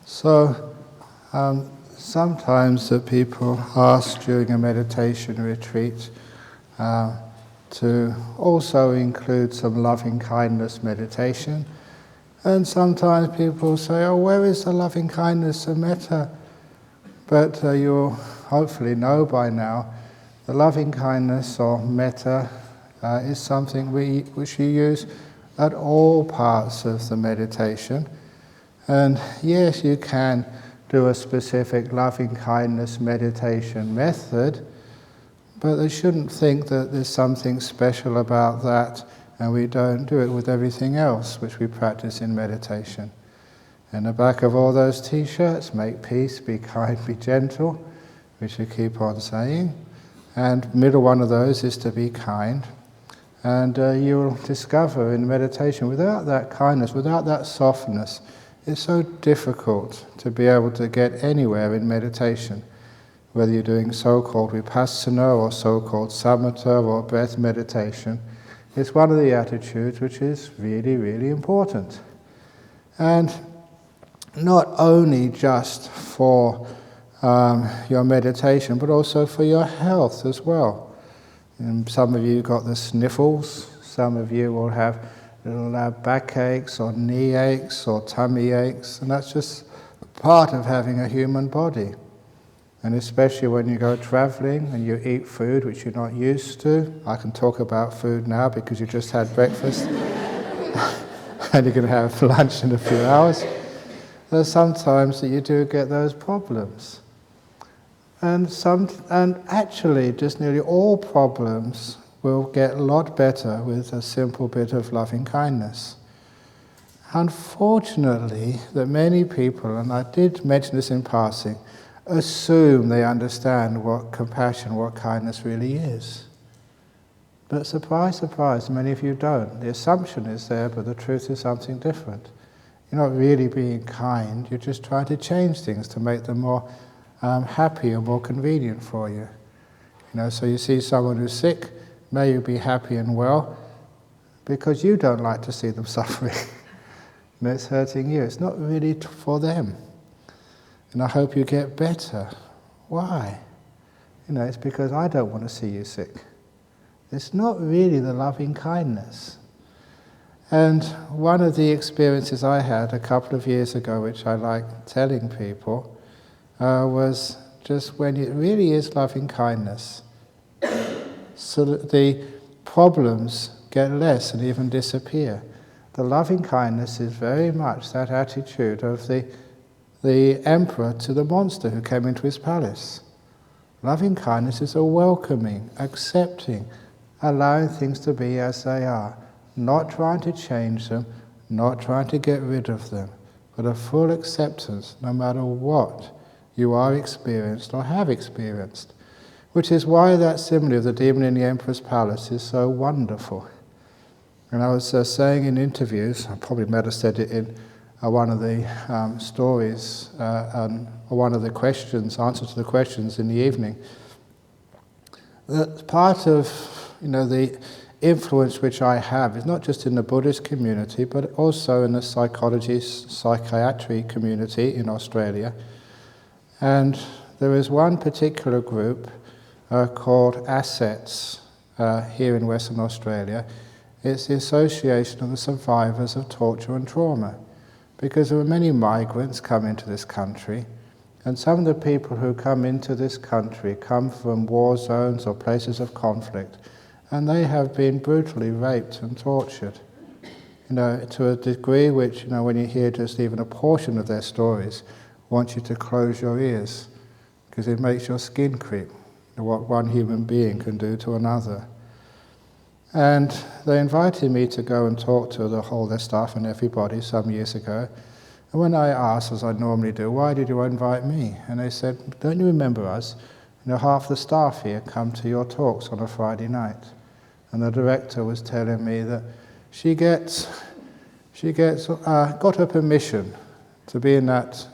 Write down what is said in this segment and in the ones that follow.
So, sometimes that people ask during a meditation retreat to also include some loving kindness meditation, and sometimes people say, "Oh, where is the loving kindness and metta?" But you'll hopefully know by now, the loving kindness or metta is something which you use at all parts of the meditation. And yes, you can do a specific loving kindness meditation method, but they shouldn't think that there's something special about that and we don't do it with everything else which we practice in meditation. In the back of all those t-shirts, make peace, be kind, be gentle, which we keep on saying. And middle one of those is to be kind. And you'll discover in meditation, without that kindness, without that softness, it's so difficult to be able to get anywhere in meditation, whether you're doing so-called vipassana or so-called samatha or breath meditation. It's one of the attitudes which is really, really important. And not only just for your meditation, but also for your health as well. And some of you got the sniffles, some of you will have little backaches or knee aches or tummy aches, and that's just part of having a human body. And especially when you go traveling and you eat food which you're not used to. I can talk about food now because you just had breakfast and you're going to have lunch in a few hours. There's sometimes that you do get those problems. And actually just nearly all problems will get a lot better with a simple bit of loving kindness. Unfortunately, that many people, and I did mention this in passing, assume they understand what compassion, what kindness really is. But surprise, surprise, many of you don't. The assumption is there, but the truth is something different. You're not really being kind, you're just trying to change things to make them more happy or more convenient for you. So you see someone who's sick, may you be happy and well, because you don't like to see them suffering. It's hurting you. It's not really for them. And I hope you get better. Why? It's because I don't want to see you sick. It's not really the loving kindness. And one of the experiences I had a couple of years ago, which I like telling people, was just when it really is loving kindness, so that the problems get less and even disappear. The loving kindness is very much that attitude of the emperor to the monster who came into his palace. Loving kindness is a welcoming, accepting, allowing things to be as they are, not trying to change them, not trying to get rid of them, but a full acceptance no matter what you are experienced or have experienced. Which is why that simile of the demon in the emperor's palace is so wonderful. And I was saying in interviews, I probably might have said it in one of the stories, or one of the questions, answers to the questions in the evening, that part of the influence which I have is not just in the Buddhist community, but also in the psychiatry community in Australia. And there is one particular group called ASSETS here in Western Australia. It's the Association of the Survivors of Torture and Trauma, because there are many migrants come into this country, and some of the people who come into this country come from war zones or places of conflict, and they have been brutally raped and tortured, to a degree which, when you hear just even a portion of their stories, want you to close your ears, because it makes your skin creep. What one human being can do to another. And they invited me to go and talk to their staff and everybody some years ago. And when I asked, as I normally do, "Why did you invite me?" And they said, "Don't you remember us? Half the staff here come to your talks on a Friday night." And the director was telling me that she got her permission to be in that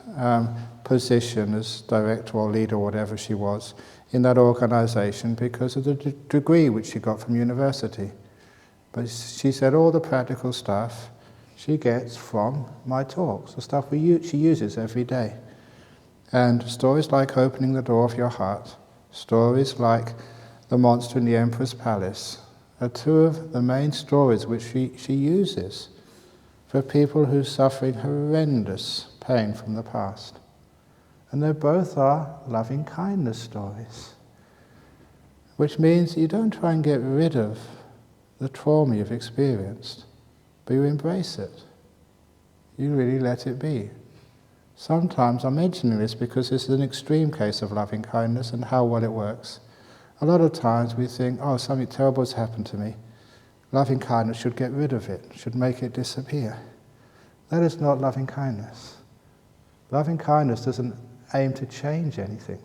position as director or leader or whatever she was in that organisation because of the degree which she got from university. But she said all the practical stuff she gets from my talks, the stuff she uses every day. And stories like opening the door of your heart, stories like the monster in the Emperor's Palace, are two of the main stories which she uses for people who are suffering horrendous pain from the past. And they both are loving kindness stories, which means you don't try and get rid of the trauma you've experienced, but you embrace it. You really let it be. Sometimes I'm mentioning this because this is an extreme case of loving kindness and how well it works. A lot of times we think, oh, something terrible has happened to me. Loving kindness should get rid of it, should make it disappear. That is not loving kindness. Loving kindness doesn't aim to change anything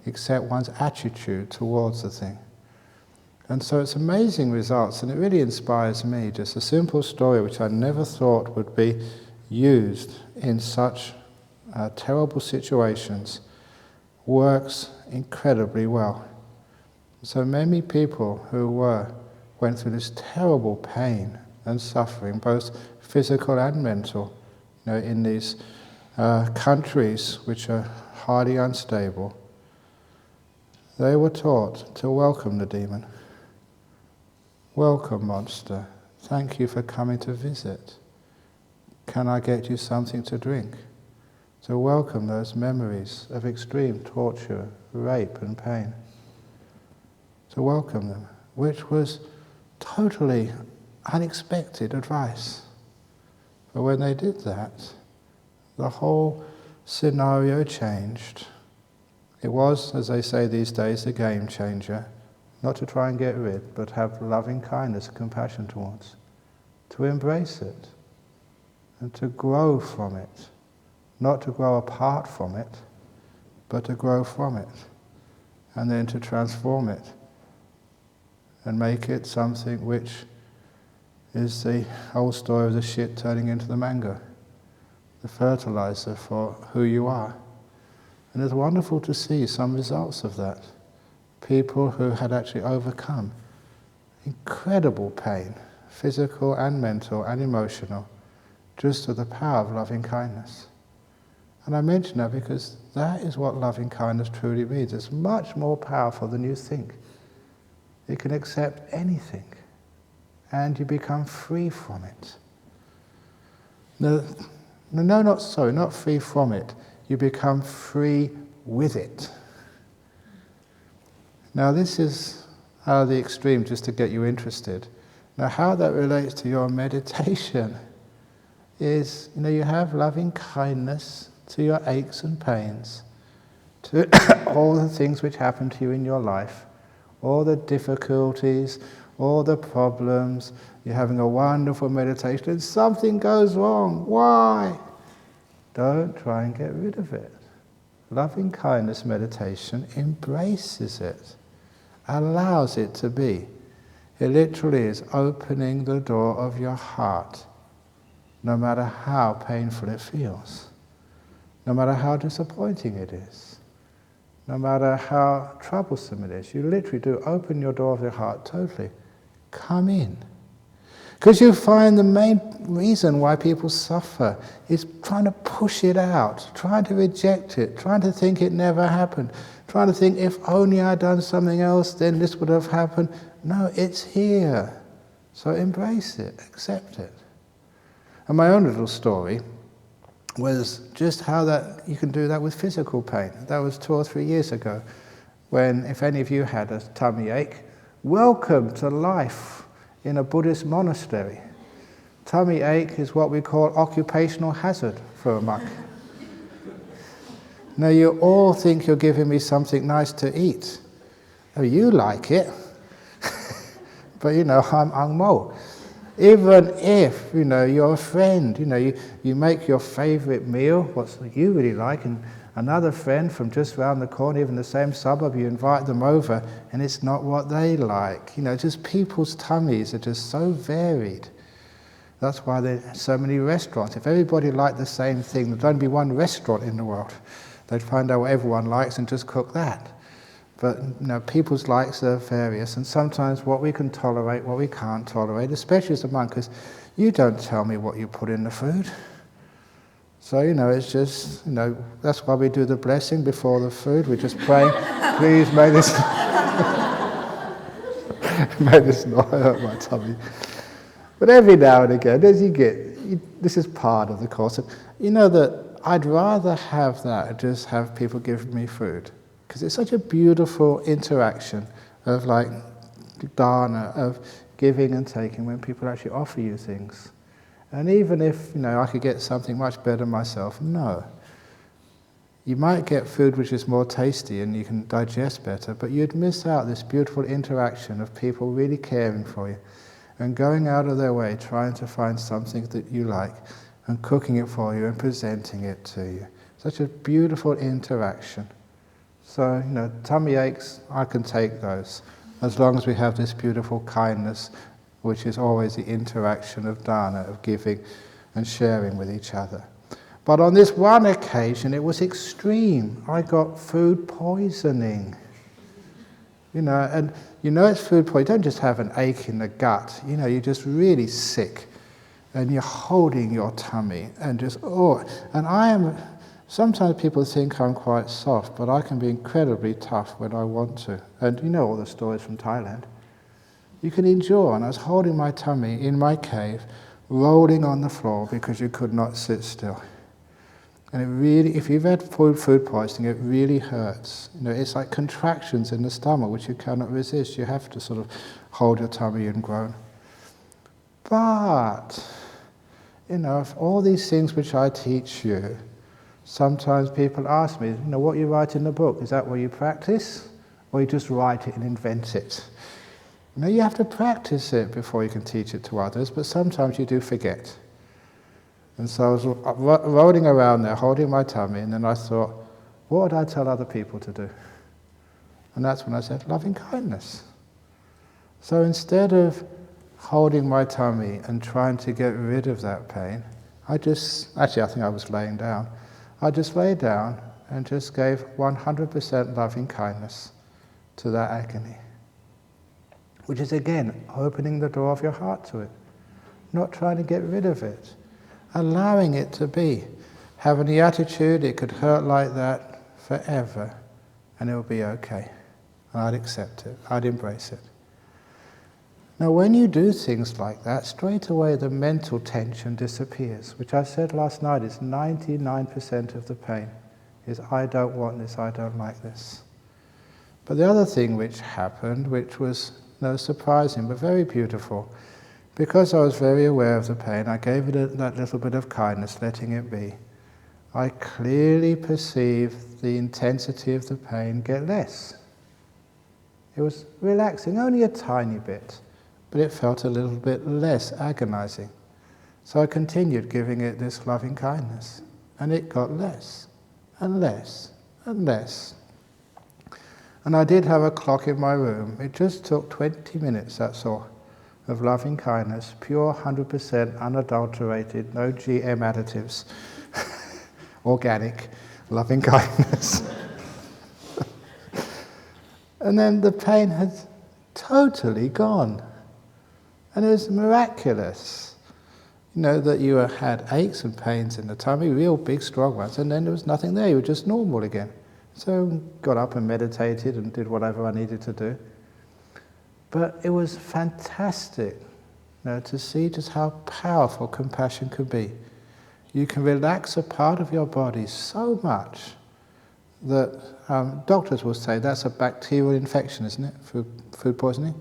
except one's attitude towards the thing. And so it's amazing results, and it really inspires me. Just a simple story which I never thought would be used in such terrible situations works incredibly well. So many people who went through this terrible pain and suffering, both physical and mental, in these countries which are highly unstable, they were taught to welcome the demon. Welcome, monster. Thank you for coming to visit. Can I get you something to drink? To welcome those memories of extreme torture, rape and pain. To welcome them, which was totally unexpected advice. But when they did that, the whole scenario changed. It was, as they say these days, a game changer. Not to try and get rid, but have loving kindness and compassion towards. To embrace it and to grow from it. Not to grow apart from it, but to grow from it. And then to transform it and make it something which is the whole story of the shit turning into the mango, the fertilizer for who you are. And it's wonderful to see some results of that. People who had actually overcome incredible pain, physical and mental and emotional, just through the power of loving kindness. And I mention that because that is what loving kindness truly means. It's much more powerful than you think. It can accept anything, and you become free from it. Not free from it. You become free with it. Now this is the extreme, just to get you interested. Now how that relates to your meditation is, you have loving kindness to your aches and pains, to all the things which happen to you in your life, all the difficulties, all the problems. You're having a wonderful meditation and something goes wrong. Why? Don't try and get rid of it. Loving kindness meditation embraces it, allows it to be. It literally is opening the door of your heart, no matter how painful it feels, no matter how disappointing it is, no matter how troublesome it is. You literally do open your door of your heart totally. Come in. Because you find the main reason why people suffer is trying to push it out, trying to reject it, trying to think it never happened, trying to think if only I'd done something else, then this would have happened. No, it's here. So embrace it, accept it. And my own little story was just how that you can do that with physical pain. That was 2 or 3 years ago, when, if any of you had a tummy ache, welcome to life in a Buddhist monastery. Tummy ache is what we call occupational hazard for a monk. Now you all think you're giving me something nice to eat. Oh, you like it, but I'm Ang Mo. Even if, you're a friend, you make your favorite meal, what you really like, and another friend from just around the corner, even the same suburb, you invite them over, and it's not what they like. Just people's tummies are just so varied. That's why there are so many restaurants. If everybody liked the same thing, there'd only be one restaurant in the world. They'd find out what everyone likes and just cook that. But people's likes are various, and sometimes what we can tolerate, what we can't tolerate, especially as a monk, because You don't tell me what you put in the food. So, it's just, that's why we do the blessing before the food. We just pray, please may this, may this not hurt my tummy. But every now and again, as this is part of the course. That I'd rather have that and just have people give me food. Because it's such a beautiful interaction of like dana, of giving and taking when people actually offer you things. And even if, I could get something much better myself, no. You might get food which is more tasty and you can digest better, but you'd miss out this beautiful interaction of people really caring for you and going out of their way trying to find something that you like and cooking it for you and presenting it to you. Such a beautiful interaction. So, tummy aches, I can take those, as long as we have this beautiful kindness, which is always the interaction of dana, of giving and sharing with each other. But on this one occasion, it was extreme. I got food poisoning. And it's food poisoning. You don't just have an ache in the gut. You're just really sick. And you're holding your tummy and just, and sometimes people think I'm quite soft, but I can be incredibly tough when I want to. And all the stories from Thailand. You can endure, and I was holding my tummy in my cave, rolling on the floor because you could not sit still. And it really, if you've had food poisoning, it really hurts. It's like contractions in the stomach which you cannot resist. You have to sort of hold your tummy and groan. But, of all these things which I teach you, sometimes people ask me, what you write in the book, is that what you practice? Or you just write it and invent it? You have to practice it before you can teach it to others, but sometimes you do forget. And so I was rolling around there, holding my tummy, and then I thought, what would I tell other people to do? And that's when I said, loving kindness. So instead of holding my tummy and trying to get rid of that pain, I think I was laying down. I just lay down and just gave 100% loving kindness to that agony. Which is, again, opening the door of your heart to it. Not trying to get rid of it. Allowing it to be. Having the attitude it could hurt like that forever and it will be okay. And I'd accept it. I'd embrace it. Now when you do things like that, straight away the mental tension disappears. Which I said last night is 99% of the pain. Is I don't want this, I don't like this. But the other thing which happened, which was surprising but very beautiful, because I was very aware of the pain, I gave it that little bit of kindness, letting it be. I clearly perceived the intensity of the pain get less. It was relaxing, only a tiny bit, but it felt a little bit less agonizing. So I continued giving it this loving kindness, and it got less and less and less. And I did have a clock in my room. It just took 20 minutes, that's all, of loving kindness, pure 100% unadulterated, no GM additives, organic loving kindness. And then the pain had totally gone. And it was miraculous. That you had aches and pains in the tummy, real big, strong ones, and then there was nothing there. You were just normal again. So got up and meditated and did whatever I needed to do. But it was fantastic, to see just how powerful compassion could be. You can relax a part of your body so much that doctors will say that's a bacterial infection, isn't it? Food poisoning.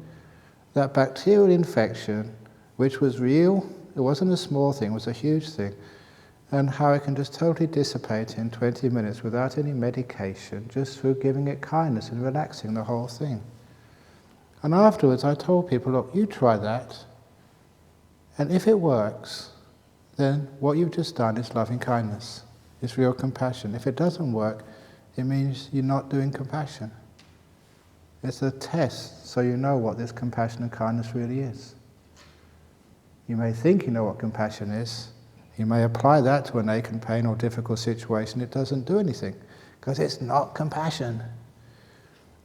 That bacterial infection, which was real, it wasn't a small thing, it was a huge thing. And how it can just totally dissipate in 20 minutes without any medication, just through giving it kindness and relaxing the whole thing. And afterwards I told people, look, you try that, and if it works, then what you've just done is loving kindness. It's real compassion. If it doesn't work, it means you're not doing compassion. It's a test, so you know what this compassion and kindness really is. You may think you know what compassion is. You may apply that to an ache and pain or difficult situation. It doesn't do anything, because it's not compassion.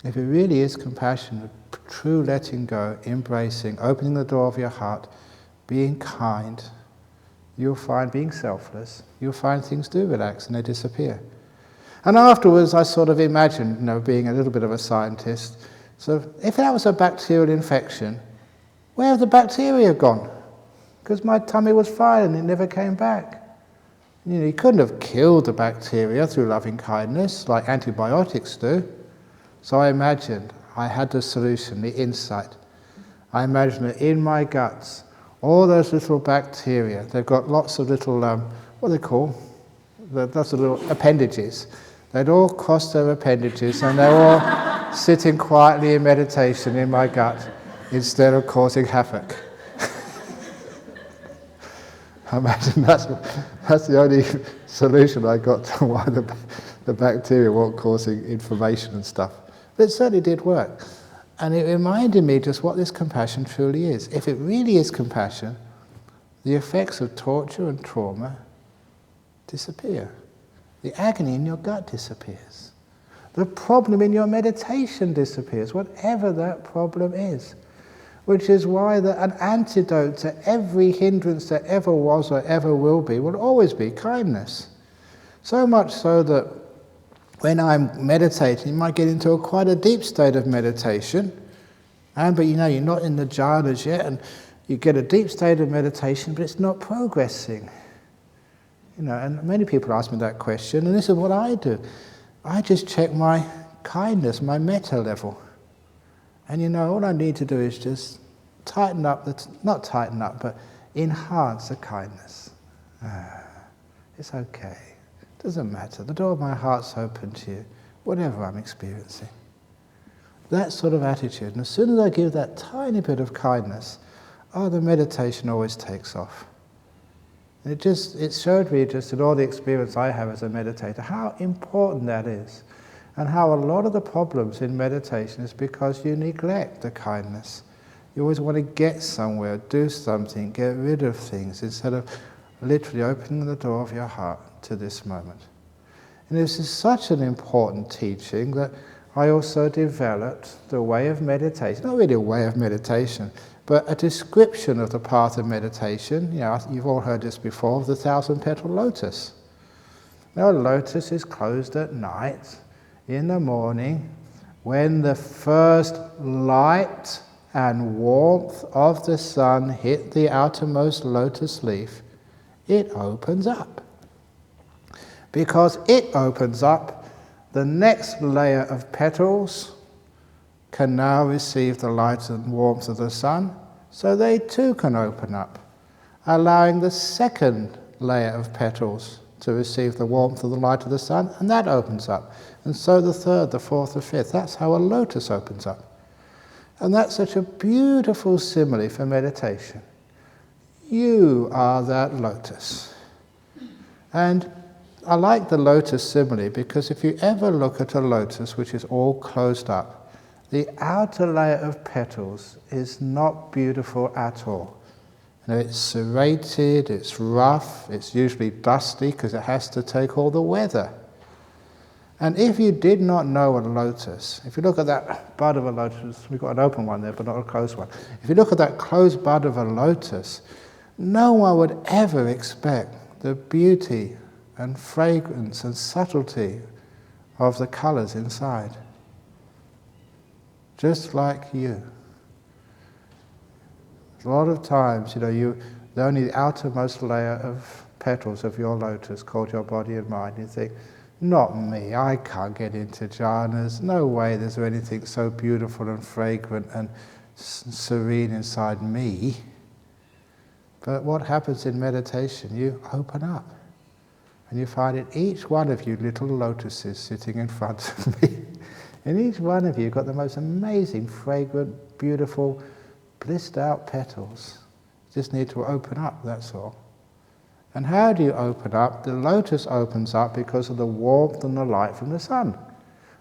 If it really is compassion, true letting go, embracing, opening the door of your heart, being kind, you'll find being selfless, you'll find things do relax and they disappear. And afterwards I sort of imagined, being a little bit of a scientist, so if that was a bacterial infection, where have the bacteria gone? Because my tummy was fine and it never came back. You couldn't have killed the bacteria through loving kindness like antibiotics do. So I imagined I had the solution, the insight. I imagined that in my guts, all those little bacteria, they've got lots of little, what are they called? Those little appendages. They'd all crossed their appendages and they're all sitting quietly in meditation in my gut instead of causing havoc. I imagine that's the only solution I got to why the bacteria weren't causing inflammation and stuff. But it certainly did work. And it reminded me just what this compassion truly is. If it really is compassion, the effects of torture and trauma disappear. The agony in your gut disappears. The problem in your meditation disappears, whatever that problem is. Which is why an antidote to every hindrance that ever was or ever will be will always be kindness. So much so that when I'm meditating, you might get into quite a deep state of meditation, but you're not in the jhanas yet, and you get a deep state of meditation, but it's not progressing. And many people ask me that question, and this is what I do. I just check my kindness, my metta level. And all I need to do is just tighten up, not tighten up, but enhance the kindness. It's okay. Doesn't matter. The door of my heart's open to you, whatever I'm experiencing. That sort of attitude. And as soon as I give that tiny bit of kindness, the meditation always takes off. And it showed me just in all the experience I have as a meditator how important that is. And how a lot of the problems in meditation is because you neglect the kindness. You always want to get somewhere, do something, get rid of things, instead of literally opening the door of your heart to this moment. And this is such an important teaching that I also developed the way of meditation, not really a way of meditation, but a description of the path of meditation. You've all heard this before, of the 1,000-petal lotus. Now, a lotus is closed at night. In the morning, when the first light and warmth of the sun hit the outermost lotus leaf, it opens up. Because it opens up, the next layer of petals can now receive the light and warmth of the sun, so they too can open up, allowing the second layer of petals to receive the warmth of the light of the sun, and that opens up. And so the third, the fourth, the fifth. That's how a lotus opens up. And that's such a beautiful simile for meditation. You are that lotus. And I like the lotus simile because if you ever look at a lotus which is all closed up, the outer layer of petals is not beautiful at all. It's serrated, it's rough, it's usually dusty because it has to take all the weather. And if you did not know a lotus, if you look at that bud of a lotus, we've got an open one there but not a closed one. If you look at that closed bud of a lotus, no one would ever expect the beauty and fragrance and subtlety of the colours inside. Just like you. A lot of times, the only the outermost layer of petals of your lotus called your body and mind. You think, not me, I can't get into jhanas. No way there's anything so beautiful and fragrant and serene inside me. But what happens in meditation? You open up. And you find in each one of you little lotuses sitting in front of me. In each one of you got the most amazing, fragrant, beautiful, blissed out petals. You just need to open up, that's all. And how do you open up? The lotus opens up because of the warmth and the light from the sun.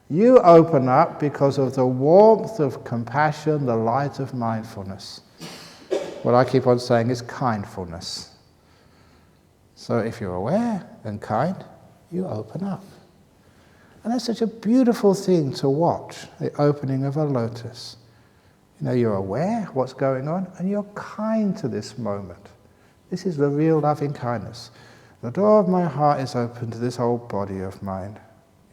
You open up because of the warmth of compassion, the light of mindfulness. What I keep on saying is kindfulness. So if you're aware and kind, you open up. And that's such a beautiful thing to watch, the opening of a lotus. You're aware of what's going on, and you're kind to this moment. This is the real loving kindness. The door of my heart is open to this old body of mine,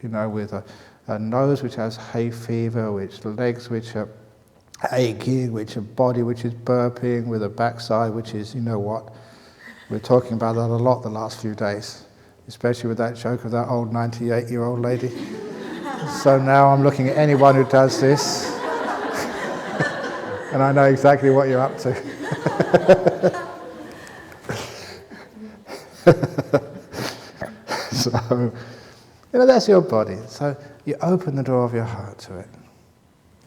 with a nose which has hay fever, which legs which are aching, which a body which is burping, with a backside which is, what. We're talking about that a lot the last few days, especially with that joke of that old 98-year-old lady. So now I'm looking at anyone who does this, and I know exactly what you're up to. So, that's your body. So you open the door of your heart to it.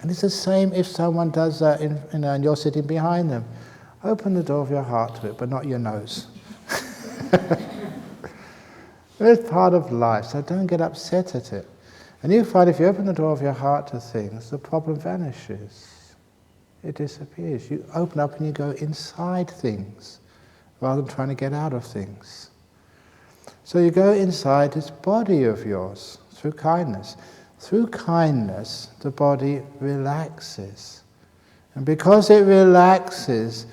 And it's the same if someone does that and you're sitting behind them. Open the door of your heart to it, but not your nose. It's part of life, so don't get upset at it. And you find if you open the door of your heart to things, the problem vanishes. It disappears. You open up and you go inside things, rather than trying to get out of things. So you go inside this body of yours through kindness. Through kindness, the body relaxes. And because it relaxes,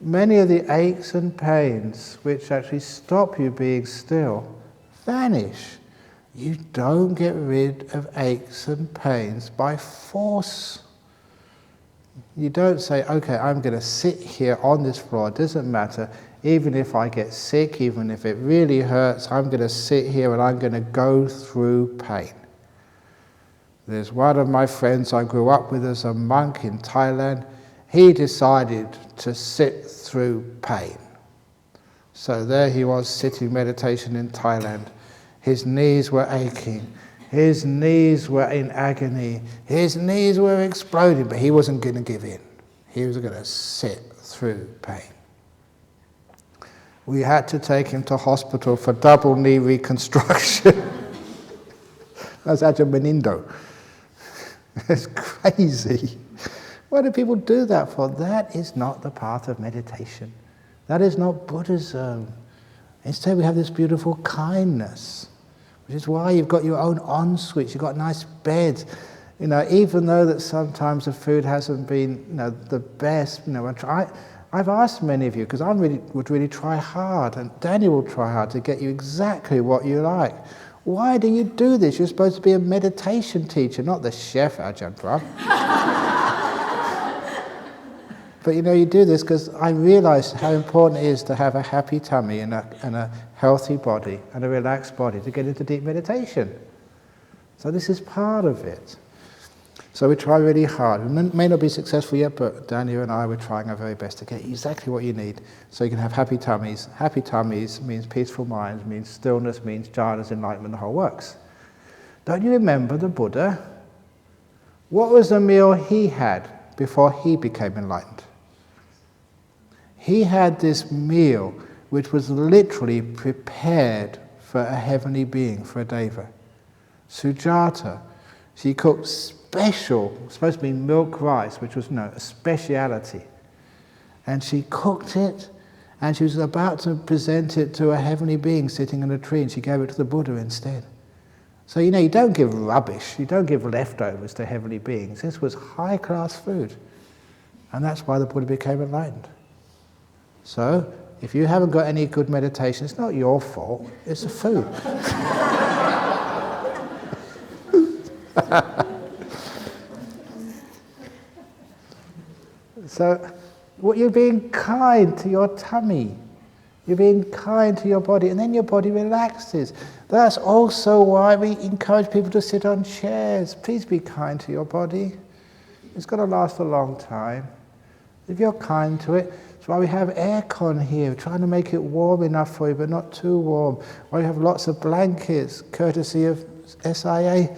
many of the aches and pains which actually stop you being still vanish. You don't get rid of aches and pains by force. You don't say, okay, I'm going to sit here on this floor, it doesn't matter, even if I get sick, even if it really hurts, I'm going to sit here and I'm going to go through pain. There's one of my friends I grew up with as a monk in Thailand. He decided to sit through pain. So there he was sitting meditation in Thailand. His knees were aching. His knees were in agony. His knees were exploding, but he wasn't going to give in. He was going to sit through pain. We had to take him to hospital for double knee reconstruction. That's Ajahn Brahm. It's crazy. Why do people do that for? That is not the path of meditation. That is not Buddhism. Instead we have this beautiful kindness, which is why you've got your own en-suites, you've got nice beds. Even though that sometimes the food hasn't been the best, I've asked many of you, because I would really try hard, and Daniel will try hard to get you exactly what you like. Why do you do this? You're supposed to be a meditation teacher, not the chef, Ajahn Brahm. But you do this because I realised how important it is to have a happy tummy and a healthy body and a relaxed body to get into deep meditation. So this is part of it. So we try really hard. We may not be successful yet, but Daniel and I were trying our very best to get exactly what you need so you can have happy tummies. Happy tummies means peaceful minds, means stillness, means jhanas, enlightenment, the whole works. Don't you remember the Buddha? What was the meal he had before he became enlightened? He had this meal which was literally prepared for a heavenly being, for a deva. Sujata, she cooked special, supposed to be milk rice, which was a speciality. And she cooked it, and she was about to present it to a heavenly being sitting in a tree, and she gave it to the Buddha instead. So you don't give rubbish, you don't give leftovers to heavenly beings. This was high-class food. And that's why the Buddha became enlightened. So, if you haven't got any good meditation, it's not your fault, it's the food. So, you're being kind to your tummy. You're being kind to your body, and then your body relaxes. That's also why we encourage people to sit on chairs. Please be kind to your body. It's got to last a long time. If you're kind to it, that's why we have aircon here, we're trying to make it warm enough for you, but not too warm. Why we have lots of blankets, courtesy of SIA.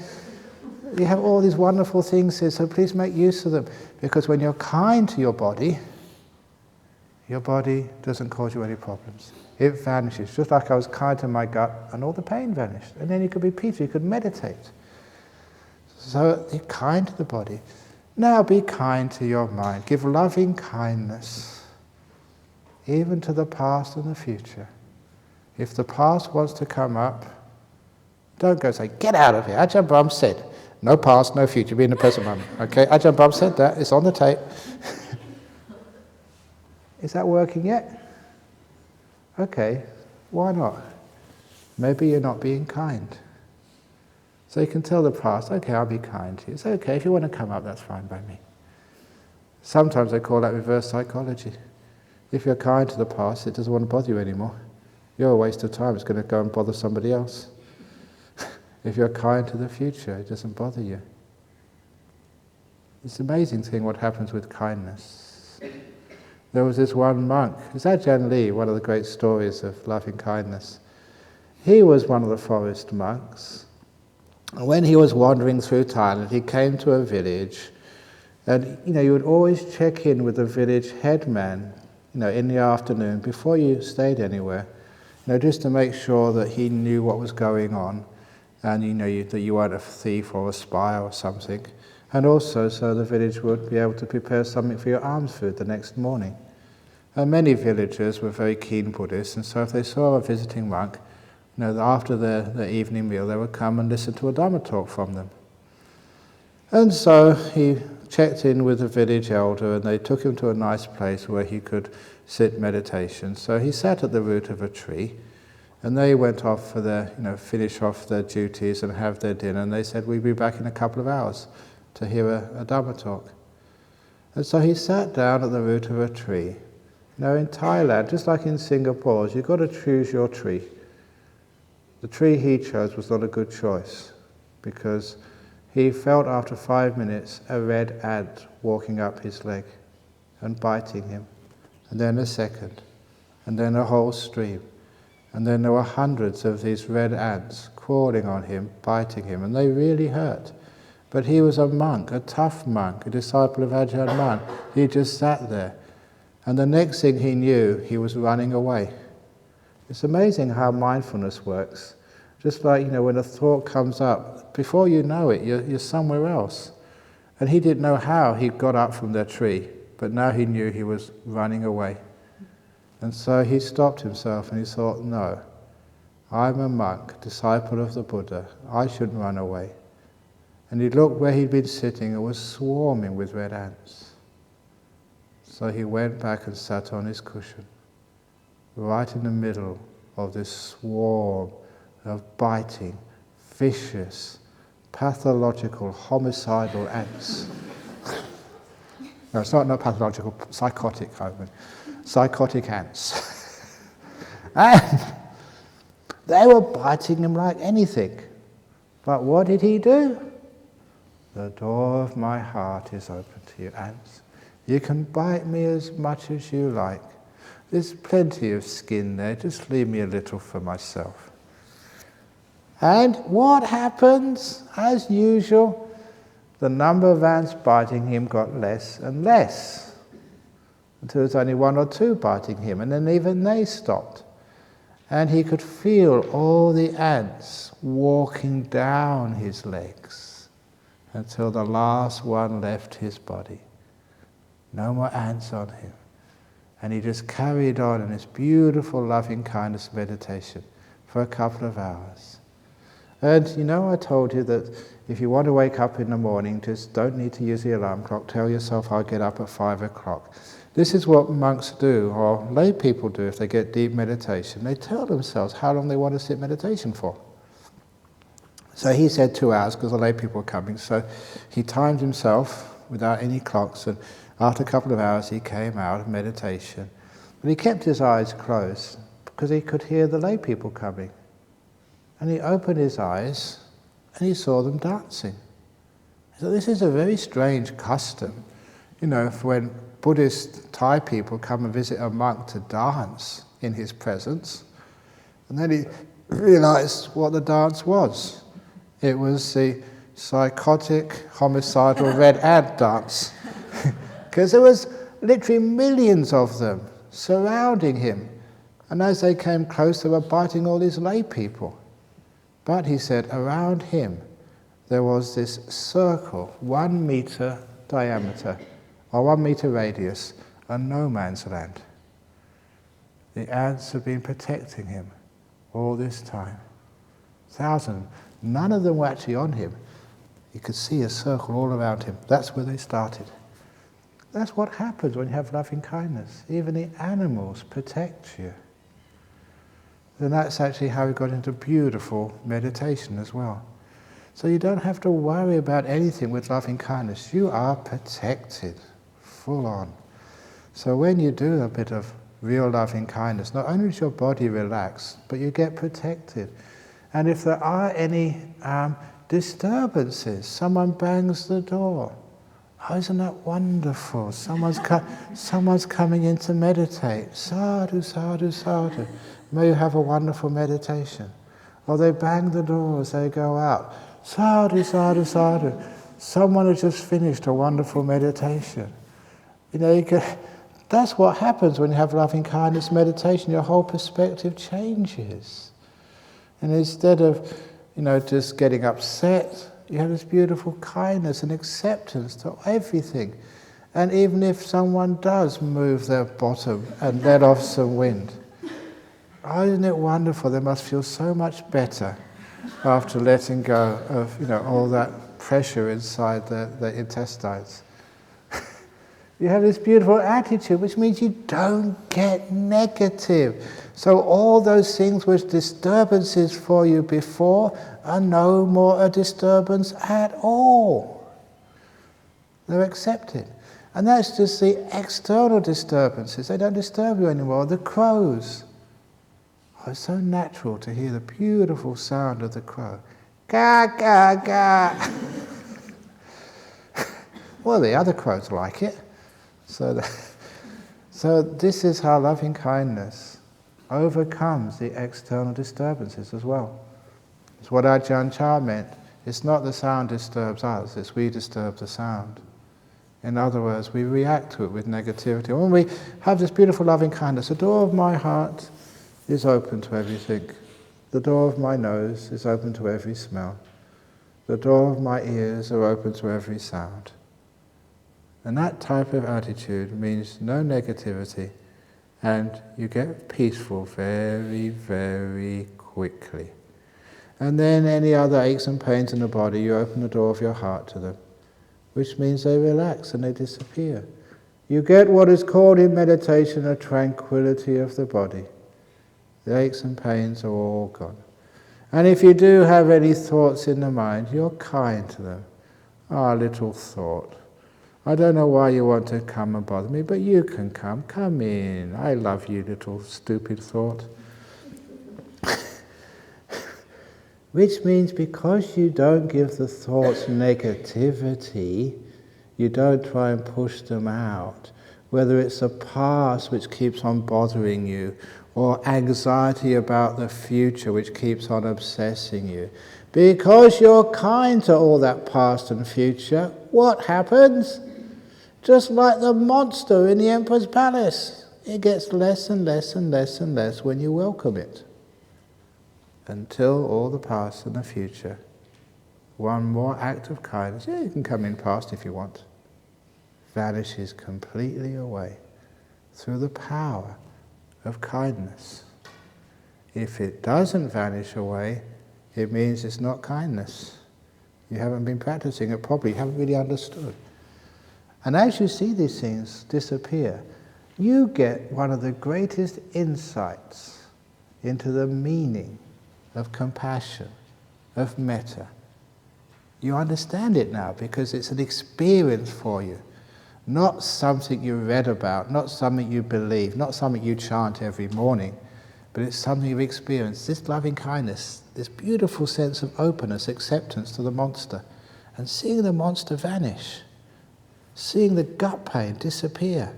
We have all these wonderful things here, so please make use of them. Because when you're kind to your body doesn't cause you any problems. It vanishes. Just like I was kind to my gut, and all the pain vanished. And then you could be peaceful, you could meditate. So you're kind to the body. Now be kind to your mind. Give loving kindness, even to the past and the future. If the past wants to come up, don't go say, get out of here. Ajahn Brahm said. No past, no future, be in the present moment. Okay, Ajahn Brahm said that, it's on the tape. Is that working yet? Okay, why not? Maybe you're not being kind. So you can tell the past, okay, I'll be kind to you. It's okay, if you want to come up, that's fine by me. Sometimes they call that reverse psychology. If you're kind to the past, it doesn't want to bother you anymore. You're a waste of time, it's going to go and bother somebody else. If you're kind to the future, it doesn't bother you. It's an amazing thing what happens with kindness. There was this one monk, it's Ajahn Lee, one of the great stories of loving kindness. He was one of the forest monks, and when he was wandering through Thailand, he came to a village, and you would always check in with the village headman, in the afternoon before you stayed anywhere, just to make sure that he knew what was going on, and that you weren't a thief or a spy or something, and also so the village would be able to prepare something for your alms food the next morning. And many villagers were very keen Buddhists, and so if they saw a visiting monk, after their evening meal, they would come and listen to a Dhamma talk from them. And so he checked in with the village elder, and they took him to a nice place where he could sit meditation. So he sat at the root of a tree, and they went off for their, finish off their duties and have their dinner, and they said, we'll be back in a couple of hours to hear a Dhamma talk. And so he sat down at the root of a tree. In Thailand, just like in Singapore, you've got to choose your tree. The tree he chose was not a good choice, because he felt after 5 minutes a red ant walking up his leg and biting him, and then a second, and then a whole stream. And then there were hundreds of these red ants crawling on him, biting him, and they really hurt. But he was a monk, a tough monk, a disciple of Ajahn Brahm. He just sat there. And the next thing he knew, he was running away. It's amazing how mindfulness works. Just like, when a thought comes up, before you know it, you're somewhere else. And he didn't know how he got up from their tree, but now he knew he was running away. And so he stopped himself and he thought, no, I'm a monk, disciple of the Buddha, I shouldn't run away. And he looked where he'd been sitting, it was swarming with red ants. So he went back and sat on his cushion, right in the middle of this swarm of biting, vicious, pathological, homicidal ants. No, it's not pathological, psychotic, psychotic ants. And they were biting him like anything. But what did he do? The door of my heart is open to you, ants. You can bite me as much as you like. There's plenty of skin there, just leave me a little for myself. And what happens? As usual, the number of ants biting him got less and less, until there was only 1 or 2 biting him, and then even they stopped. And he could feel all the ants walking down his legs, until the last one left his body. No more ants on him. And he just carried on in this beautiful loving kindness meditation for a couple of hours. And I told you that if you want to wake up in the morning, just don't need to use the alarm clock. Tell yourself, I'll get up at 5 o'clock. This is what monks do, or lay people do if they get deep meditation. They tell themselves how long they want to sit meditation for. So he said 2 hours because the lay people were coming. So he timed himself without any clocks, and after a couple of hours he came out of meditation. But he kept his eyes closed because he could hear the lay people coming. And he opened his eyes and he saw them dancing. So this is a very strange custom, for when Buddhist Thai people come and visit a monk to dance in his presence. And then he realized what the dance was. It was the psychotic, homicidal red ant dance. Because there was literally millions of them surrounding him. And as they came close, they were biting all these lay people. But he said, around him, there was this circle, 1 meter diameter, or 1 meter radius, a no man's land. The ants had been protecting him all this time. Thousands. None of them were actually on him. You could see a circle all around him. That's where they started. That's what happens when you have loving kindness. Even the animals protect you. And that's actually how we got into beautiful meditation as well. So you don't have to worry about anything with loving kindness. You are protected, full on. So when you do a bit of real loving kindness, not only does your body relax, but you get protected. And if there are any disturbances, someone bangs the door. Oh, isn't that wonderful? Someone's coming in to meditate. Sadhu, sadhu, sadhu. May you have a wonderful meditation. Or they bang the door as they go out. Sadhu, sadhu, sadhu. Someone has just finished a wonderful meditation. You know, that's what happens when you have loving kindness meditation. Your whole perspective changes. And instead of, just getting upset, you have this beautiful kindness and acceptance to everything. And even if someone does move their bottom and let off some wind, oh, isn't it wonderful? They must feel so much better after letting go of all that pressure inside the intestines. You have this beautiful attitude, which means you don't get negative. So all those things which disturbances for you before are no more a disturbance at all. They're accepted. And that's just the external disturbances. They don't disturb you anymore. The crows. Oh, it's so natural to hear the beautiful sound of the crow. Ga, ga, ga. Well, the other crows like it. So this is how loving kindness overcomes the external disturbances as well. It's what Ajahn Brahm meant. It's not the sound disturbs us, it's we disturb the sound. In other words, we react to it with negativity. When we have this beautiful loving kindness, the door of my heart is open to everything. The door of my nose is open to every smell. The door of my ears are open to every sound. And that type of attitude means no negativity, and you get peaceful very, very quickly. And then any other aches and pains in the body, you open the door of your heart to them, which means they relax and they disappear. You get what is called in meditation a tranquility of the body. The aches and pains are all gone. And if you do have any thoughts in the mind, you're kind to them. Ah, little thought. I don't know why you want to come and bother me, but you can come. Come in. I love you, little stupid thought. Which means because you don't give the thoughts negativity, you don't try and push them out. Whether it's the past which keeps on bothering you, or anxiety about the future which keeps on obsessing you. Because you're kind to all that past and future, what happens? Just like the monster in the Emperor's palace. It gets less and less and less and less when you welcome it. Until all the past and the future, one more act of kindness, you can come in past if you want, vanishes completely away through the power of kindness. If it doesn't vanish away, it means it's not kindness. You haven't been practicing it properly, you haven't really understood. And as you see these things disappear, you get one of the greatest insights into the meaning of compassion, of metta. You understand it now because it's an experience for you, not something you read about, not something you believe, not something you chant every morning, but it's something you've experienced. This loving kindness, this beautiful sense of openness, acceptance to the monster, and seeing the monster vanish. Seeing the gut pain disappear,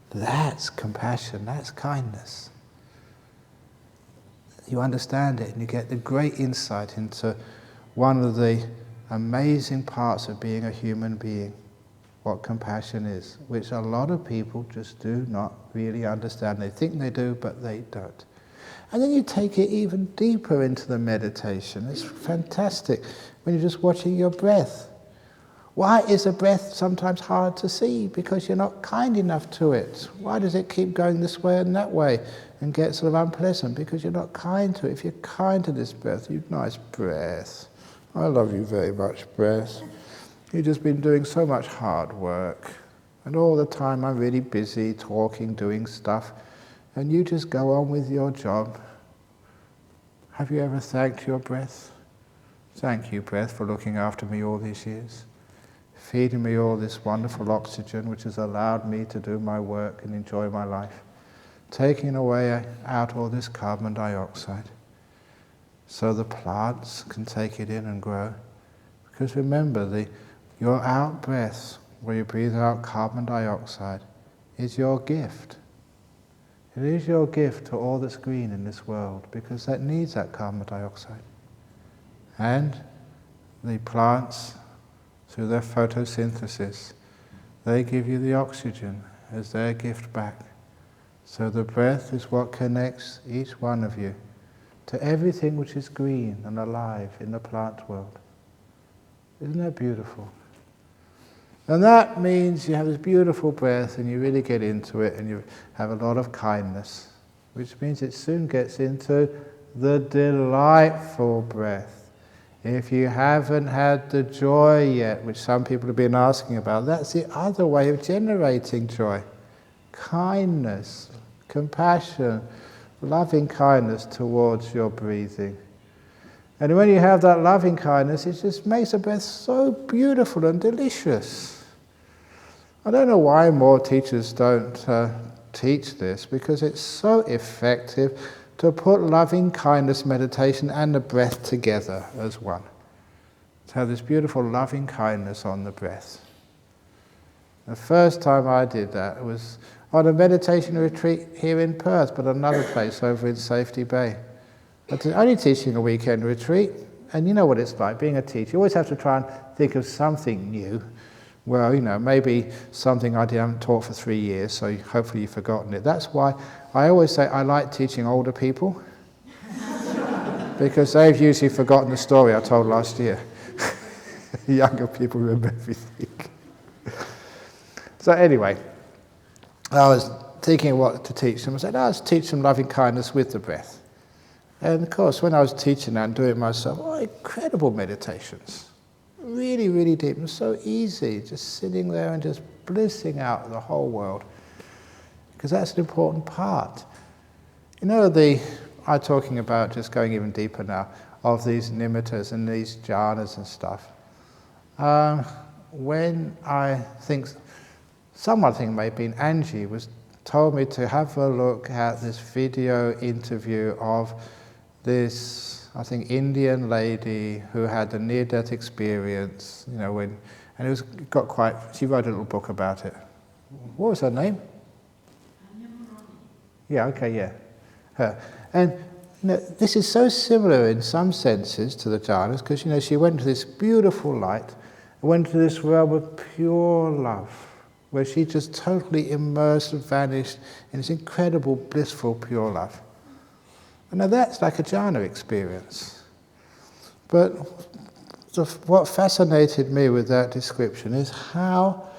that's compassion, that's kindness. You understand it and you get the great insight into one of the amazing parts of being a human being, what compassion is, which a lot of people just do not really understand. They think they do, but they don't. And then you take it even deeper into the meditation. It's fantastic when you're just watching your breath. Why is a breath sometimes hard to see? Because you're not kind enough to it. Why does it keep going this way and that way and get sort of unpleasant? Because you're not kind to it. If you're kind to this breath, nice breath. I love you very much, breath. You've just been doing so much hard work. And all the time I'm really busy talking, doing stuff. And you just go on with your job. Have you ever thanked your breath? Thank you, breath, for looking after me all these years. Feeding me all this wonderful oxygen which has allowed me to do my work and enjoy my life. Taking away out all this carbon dioxide so the plants can take it in and grow. Because remember, your out breath, where you breathe out carbon dioxide, is your gift. It is your gift to all that's green in this world, because that needs that carbon dioxide. And the plants, through their photosynthesis, they give you the oxygen as their gift back. So the breath is what connects each one of you to everything which is green and alive in the plant world. Isn't that beautiful? And that means you have this beautiful breath and you really get into it and you have a lot of kindness, which means it soon gets into the delightful breath. If you haven't had the joy yet, which some people have been asking about, that's the other way of generating joy. Kindness, compassion, loving kindness towards your breathing. And when you have that loving kindness, it just makes the breath so beautiful and delicious. I don't know why more teachers don't teach this, because it's so effective to put loving kindness meditation and the breath together as one. To have this beautiful loving kindness on the breath. The first time I did that was on a meditation retreat here in Perth, but another place over in Safety Bay. I was only teaching a weekend retreat, and you know what it's like, being a teacher. You always have to try and think of something new. Well, maybe something I haven't taught for 3 years, so hopefully you've forgotten it. That's why I always say I like teaching older people, because they've usually forgotten the story I told last year. Younger people remember everything. So anyway, I was thinking what to teach them. I said, let's teach them loving kindness with the breath. And of course, when I was teaching that and doing it myself, incredible meditations. Really, really deep and so easy, just sitting there and just blissing out the whole world. Because that's an important part. I'm talking about, just going even deeper now, of these nimittas and these jhanas and stuff. When I think, someone I think may have been Angie, told me to have a look at this video interview of this, I think, Indian lady who had a near-death experience, and she wrote a little book about it. What was her name? Yeah, okay, yeah. Her. And this is so similar in some senses to the jhanas, because she went to this beautiful light, went to this realm of pure love, where she just totally immersed and vanished in this incredible, blissful, pure love. And now that's like a jhana experience. But what fascinated me with that description is how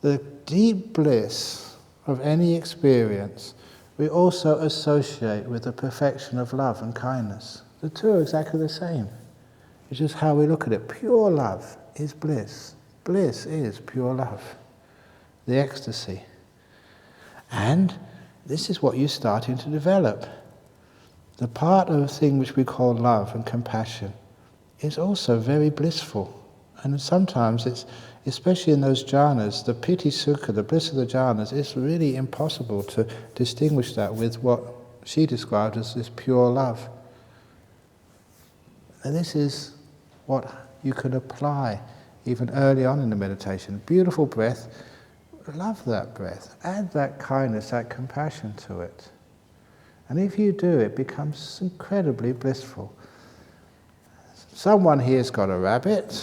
the deep bliss of any experience we also associate with the perfection of love and kindness. The two are exactly the same. It's just how we look at it. Pure love is bliss. Bliss is pure love. The ecstasy. And this is what you're starting to develop. The part of a thing which we call love and compassion is also very blissful. And sometimes it's, especially in those jhanas, the piti sukha, the bliss of the jhanas, it's really impossible to distinguish that with what she described as this pure love. And this is what you can apply even early on in the meditation. Beautiful breath, love that breath, add that kindness, that compassion to it. And if you do, it becomes incredibly blissful. Someone here's got a rabbit.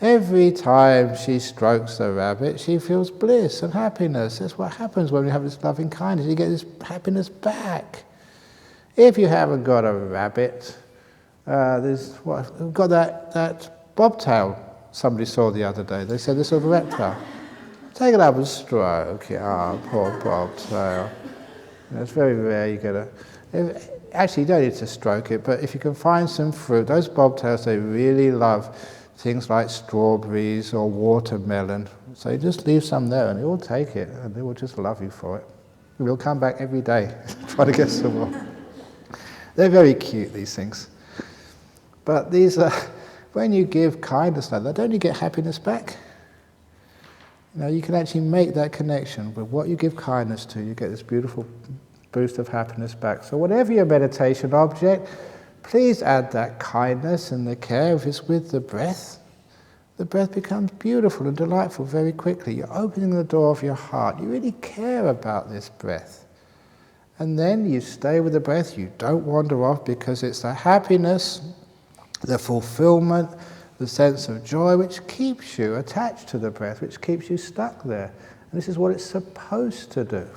Every time she strokes the rabbit, she feels bliss and happiness. That's what happens when you have this loving kindness. You get this happiness back. If you haven't got a rabbit, we've got that bobtail somebody saw the other day. They said this is a reptile. Take it up and stroke it. Oh, poor bobtail. It's very rare you get actually you don't need to stroke it, but if you can find some fruit, those bobtails, they really love things like strawberries or watermelon. So you just leave some there and they will take it and they will just love you for it. We'll come back every day try to get some more. They're very cute, these things. But these are, when you give kindness like that, don't you get happiness back? You know, you can actually make that connection with what you give kindness to. You get this beautiful boost of happiness back. So whatever your meditation object, please add that kindness and the care. If it's with the breath becomes beautiful and delightful very quickly. You're opening the door of your heart. You really care about this breath. And then you stay with the breath. You don't wander off, because it's the happiness, the fulfillment, the sense of joy which keeps you attached to the breath, which keeps you stuck there. And this is what it's supposed to do.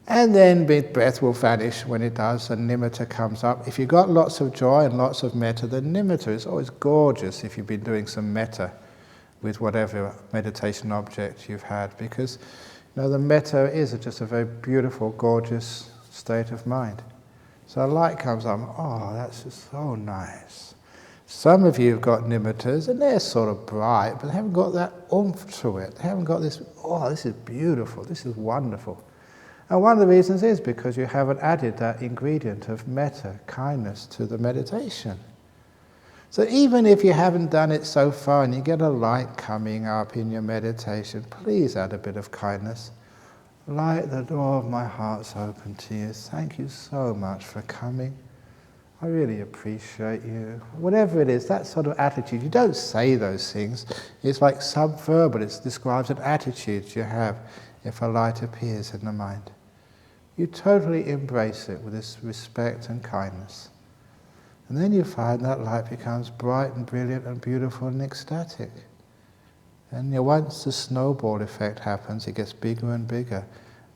And then the breath will vanish when it does, and nimitta comes up. If you've got lots of joy and lots of metta, then nimitta is always gorgeous if you've been doing some metta with whatever meditation object you've had, because you know, the metta is just a very beautiful, gorgeous state of mind. So a light comes up, oh, that's just so nice. Some of you have got nimittas, and they're sort of bright, but they haven't got that oomph to it. They haven't got this, oh, this is beautiful, this is wonderful. And one of the reasons is because you haven't added that ingredient of metta, kindness, to the meditation. So even if you haven't done it so far and you get a light coming up in your meditation, please add a bit of kindness. Light, the door of my heart's open to you. Thank you so much for coming. I really appreciate you. Whatever it is, that sort of attitude. You don't say those things. It's like subverbal. It describes an attitude you have if a light appears in the mind. You totally embrace it with this respect and kindness. And then you find that light becomes bright and brilliant and beautiful and ecstatic. And once the snowball effect happens, it gets bigger and bigger.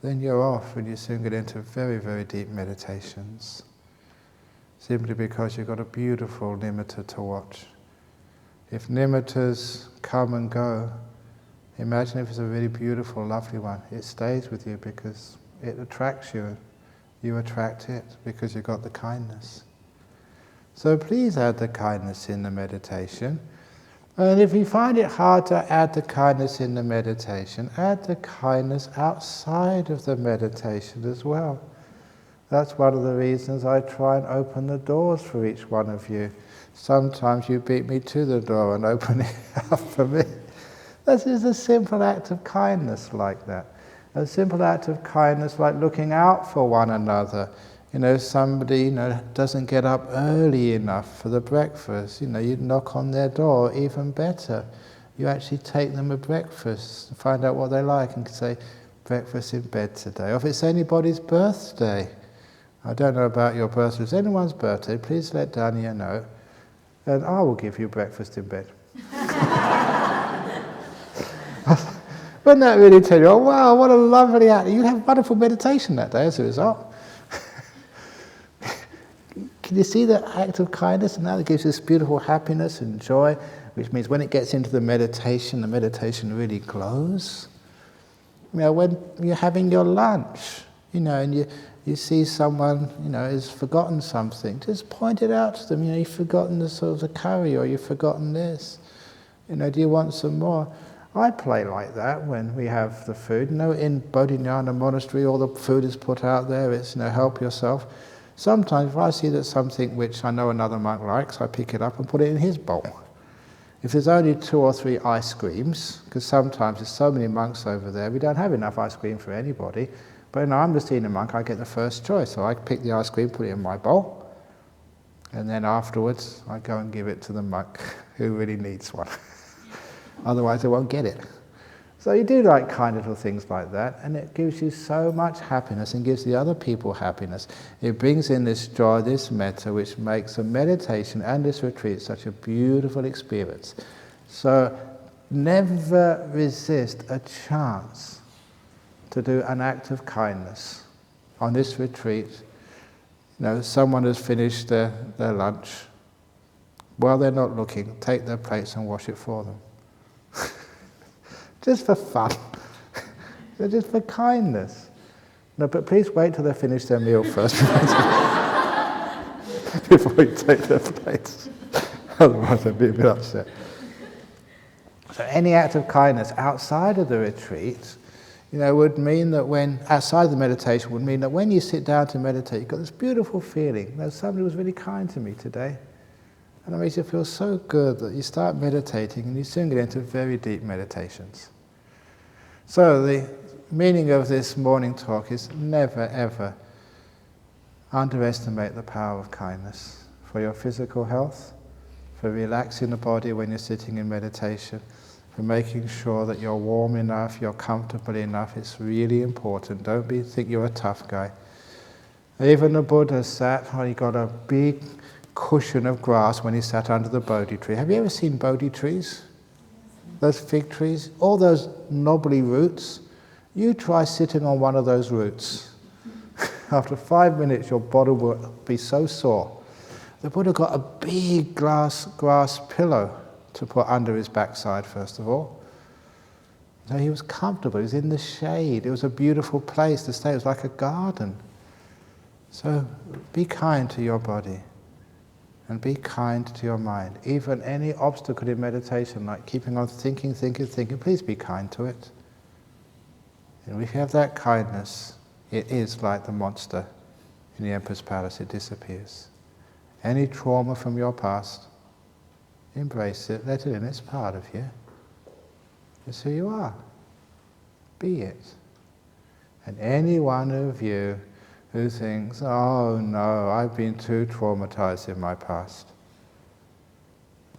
Then you're off and you soon get into very, very deep meditations. Simply because you've got a beautiful nimitta to watch. If nimittas come and go, imagine if it's a really beautiful, lovely one. It stays with you because it attracts you. You attract it because you've got the kindness. So please add the kindness in the meditation. And if you find it hard to add the kindness in the meditation, add the kindness outside of the meditation as well. That's one of the reasons I try and open the doors for each one of you. Sometimes you beat me to the door and open it up for me. This is a simple act of kindness like that. A simple act of kindness like looking out for one another. You know, somebody, doesn't get up early enough for the breakfast. You knock on their door, even better. You actually take them a breakfast, find out what they like and say, breakfast in bed today. Or if it's anybody's birthday, I don't know about your birthday, if it's anyone's birthday, please let Dania know, and I will give you breakfast in bed. Wouldn't that really tell you, oh wow, what a lovely act. You have wonderful meditation that day as a result. Can you see the act of kindness? And now it gives this beautiful happiness and joy, which means when it gets into the meditation really glows. When you're having your lunch, and you see someone, has forgotten something, just point it out to them. You've forgotten the curry, or you've forgotten this. Do you want some more? I play like that when we have the food. In Bodhinyana monastery, all the food is put out there. It's, help yourself. Sometimes if I see that something which I know another monk likes, I pick it up and put it in his bowl. If there's only 2 or 3 ice creams, because sometimes there's so many monks over there, we don't have enough ice cream for anybody, but I'm the senior monk, I get the first choice, so I pick the ice cream, put it in my bowl, and then afterwards I go and give it to the monk who really needs one. Otherwise they won't get it. So you do like kind little things like that, and it gives you so much happiness and gives the other people happiness. It brings in this joy, this metta, which makes a meditation and this retreat such a beautiful experience. So never resist a chance to do an act of kindness. On this retreat, someone has finished their lunch. While they're not looking, take their plates and wash it for them. Just for fun, just for kindness. No, but please wait till they finish their meal first before you take their plates. Otherwise they'll be a bit upset. So any act of kindness outside of the retreat, would mean that outside of the meditation, would mean that when you sit down to meditate, you've got this beautiful feeling. Somebody was really kind to me today. And it makes you feel so good that you start meditating and you soon get into very deep meditations. So the meaning of this morning talk is never ever underestimate the power of kindness for your physical health, for relaxing the body when you're sitting in meditation, for making sure that you're warm enough, you're comfortable enough. It's really important. Don't think you're a tough guy. Even the Buddha he got a big cushion of grass when he sat under the Bodhi tree. Have you ever seen Bodhi trees? Those fig trees? All those knobbly roots? You try sitting on one of those roots. After 5 minutes, your body will be so sore. The Buddha got a big grass pillow to put under his backside, first of all. So he was comfortable, he was in the shade, it was a beautiful place to stay, it was like a garden. So be kind to your body and be kind to your mind. Even any obstacle in meditation, like keeping on thinking, please be kind to it. And if you have that kindness, it is like the monster in the Emperor's Palace, it disappears. Any trauma from your past, embrace it, let it in, it's part of you. It's who you are. Be it. And any one of you who thinks, oh no, I've been too traumatized in my past,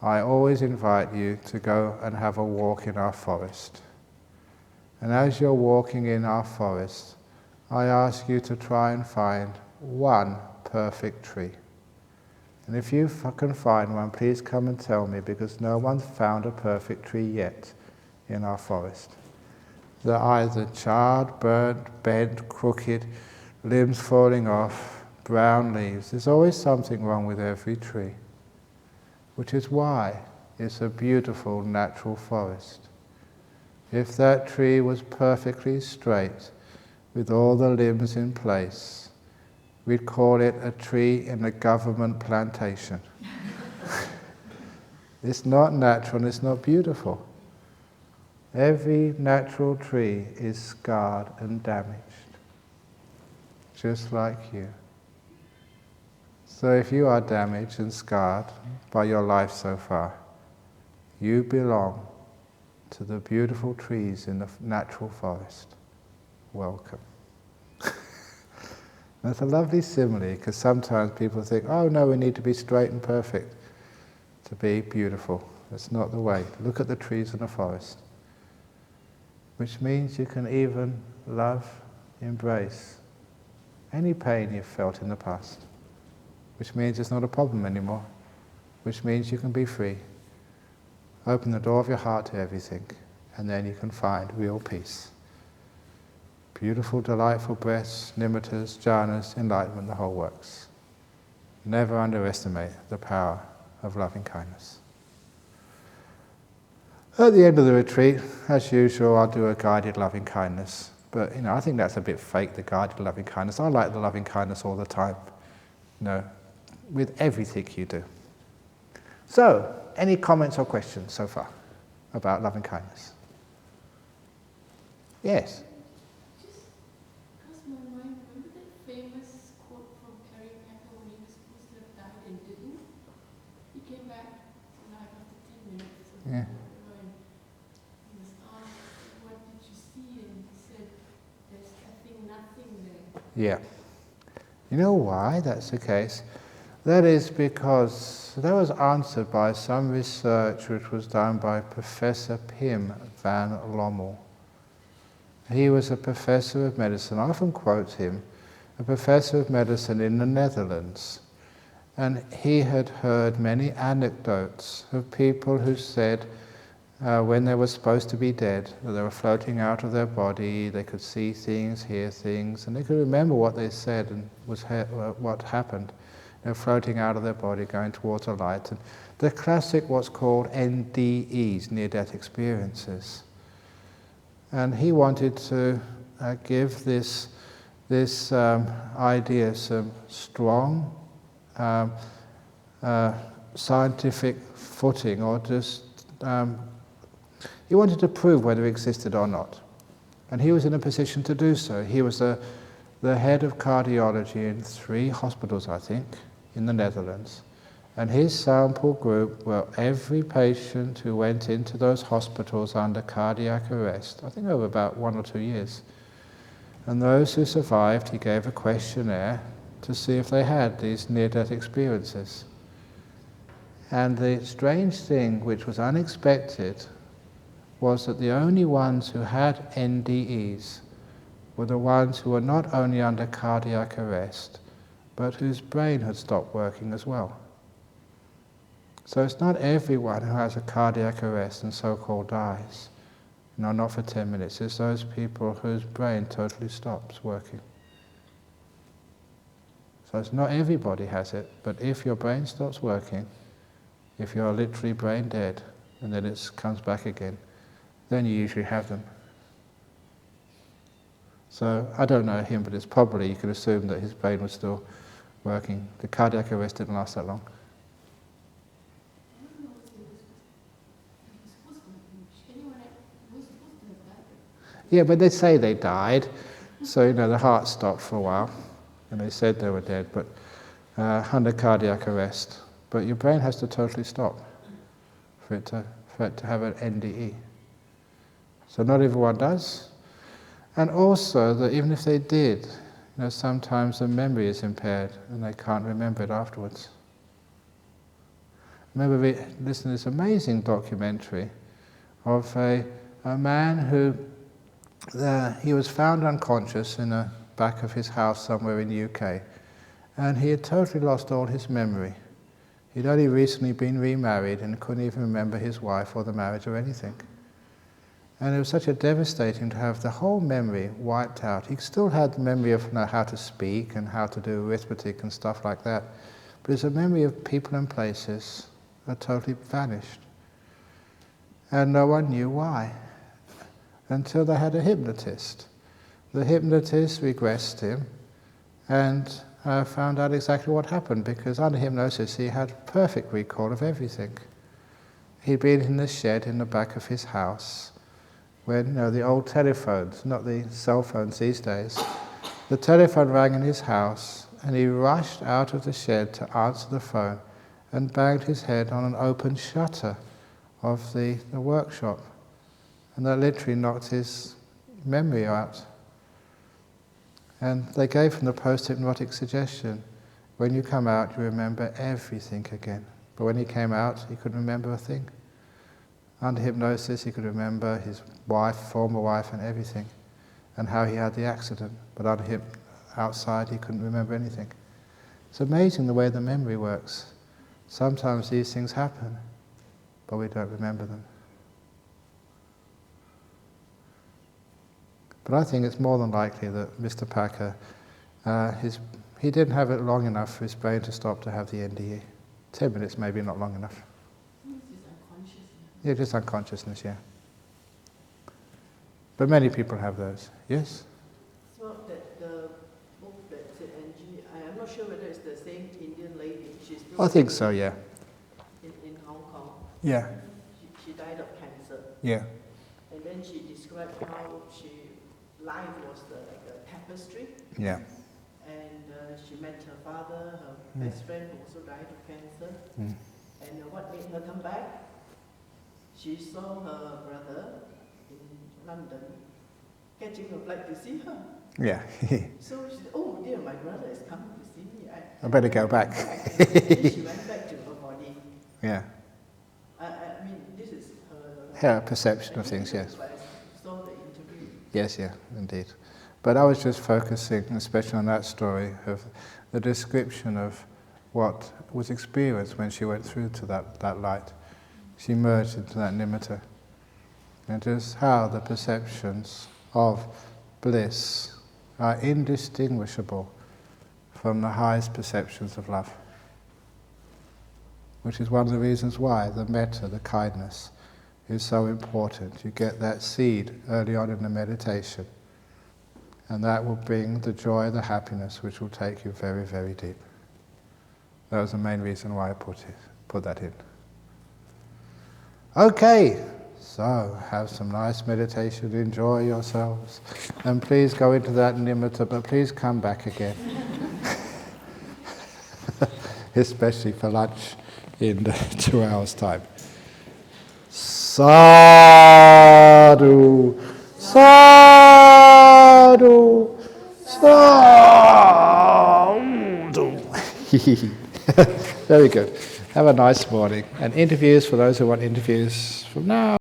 I always invite you to go and have a walk in our forest. And as you're walking in our forest, I ask you to try and find one perfect tree. And if you can find one, please come and tell me, because no one's found a perfect tree yet in our forest. They're either charred, burnt, bent, crooked, limbs falling off, brown leaves. There's always something wrong with every tree, which is why it's a beautiful natural forest. If that tree was perfectly straight, with all the limbs in place, we'd call it a tree in a government plantation. It's not natural and it's not beautiful. Every natural tree is scarred and damaged, just like you. So if you are damaged and scarred by your life so far, you belong to the beautiful trees in the natural forest. Welcome. That's a lovely simile, because sometimes people think, oh no, we need to be straight and perfect to be beautiful. That's not the way. Look at the trees in the forest. Which means you can even love, embrace any pain you've felt in the past. Which means it's not a problem anymore. Which means you can be free. Open the door of your heart to everything, and then you can find real peace. Beautiful, delightful breaths, nimittas, jhanas, enlightenment, the whole works. Never underestimate the power of loving kindness. At the end of the retreat, as usual, I'll do a guided loving kindness. But I think that's a bit fake, the guided loving kindness. I like the loving kindness all the time, with everything you do. So, any comments or questions so far about loving kindness? Yes? Yeah. He was asked, what did you see? And he said, there's nothing there. Yeah. You know why that's the case? That is because that was answered by some research which was done by Professor Pim van Lommel. He was a professor of medicine, I often quote him, a professor of medicine in the Netherlands. And he had heard many anecdotes of people who said when they were supposed to be dead, that they were floating out of their body, they could see things, hear things, and they could remember what they said and what happened. They were floating out of their body, going towards a light. And the classic what's called NDEs, near-death experiences. And he wanted to give this this idea, some strong scientific footing, or just he wanted to prove whether it existed or not. And he was in a position to do so. He was the head of cardiology in 3 hospitals, I think, in the Netherlands. And his sample group were every patient who went into those hospitals under cardiac arrest, I think over about 1 or 2 years. And those who survived, he gave a questionnaire to see if they had these near-death experiences. And the strange thing, which was unexpected, was that the only ones who had NDEs were the ones who were not only under cardiac arrest, but whose brain had stopped working as well. So it's not everyone who has a cardiac arrest and so-called dies. No, not for 10 minutes. It's those people whose brain totally stops working. So it's not everybody has it, but if your brain stops working, if you're literally brain dead, and then it comes back again, then you usually have them. So I don't know him, but it's probably, you could assume that his brain was still working. The cardiac arrest didn't last that long. Yeah, but they say they died, so the heart stopped for a while, and they said they were dead, but under cardiac arrest. But your brain has to totally stop for it to have an NDE. So not everyone does, and also that even if they did, sometimes the memory is impaired and they can't remember it afterwards. I remember listening to this amazing documentary of a man who he was found unconscious in the back of his house somewhere in the UK, and he had totally lost all his memory. He'd only recently been remarried and couldn't even remember his wife or the marriage or anything. And it was such a devastating to have the whole memory wiped out. He still had the memory of how to speak and how to do arithmetic and stuff like that, but it's a memory of people and places that totally vanished. And no one knew why, until they had a hypnotist. The hypnotist regressed him and found out exactly what happened, because under hypnosis he had perfect recall of everything. He'd been in the shed in the back of his house when the old telephones, not the cell phones these days, the telephone rang in his house, and he rushed out of the shed to answer the phone and banged his head on an open shutter of the workshop. And that literally knocked his memory out. And they gave him the post-hypnotic suggestion, when you come out, you remember everything again. But when he came out, he couldn't remember a thing. Under hypnosis, he could remember his wife, former wife, and everything, and how he had the accident. But outside, he couldn't remember anything. It's amazing the way the memory works. Sometimes these things happen, but we don't remember them. But I think it's more than likely that Mr. Packer, he didn't have it long enough for his brain to stop to have the NDE. 10 minutes maybe not long enough. Yeah, just unconsciousness, yeah. But many people have those. Yes? So the book that said Angie, I'm not sure whether it's the same Indian lady. She's still I think so, yeah. In Hong Kong. Yeah. She died of cancer. Yeah. And then she described how life was like a tapestry. Yeah. And she met her father, her best friend who also died of cancer. And what made her come back? She saw her brother in London catching a flight to see her. Yeah. So she said, oh dear, my brother is coming to see me. I better go back. She went back to her body. Yeah. I mean, this is Her perception of things, yes. I saw the interview. Yes, yeah, indeed. But I was just focusing, especially on that story, of the description of what was experienced when she went through to that light. She merged into that nimitta. And just how the perceptions of bliss are indistinguishable from the highest perceptions of love. Which is one of the reasons why the metta, the kindness, is so important. You get that seed early on in the meditation. And that will bring the joy, the happiness, which will take you very, very deep. That was the main reason why I put that in. Okay, so have some nice meditation, enjoy yourselves, and please go into that nimitta, but please come back again. Especially for lunch in 2 hours' time. Sadhu, sadhu, sadhu. Very good. Have a nice morning. And interviews, for those who want interviews from now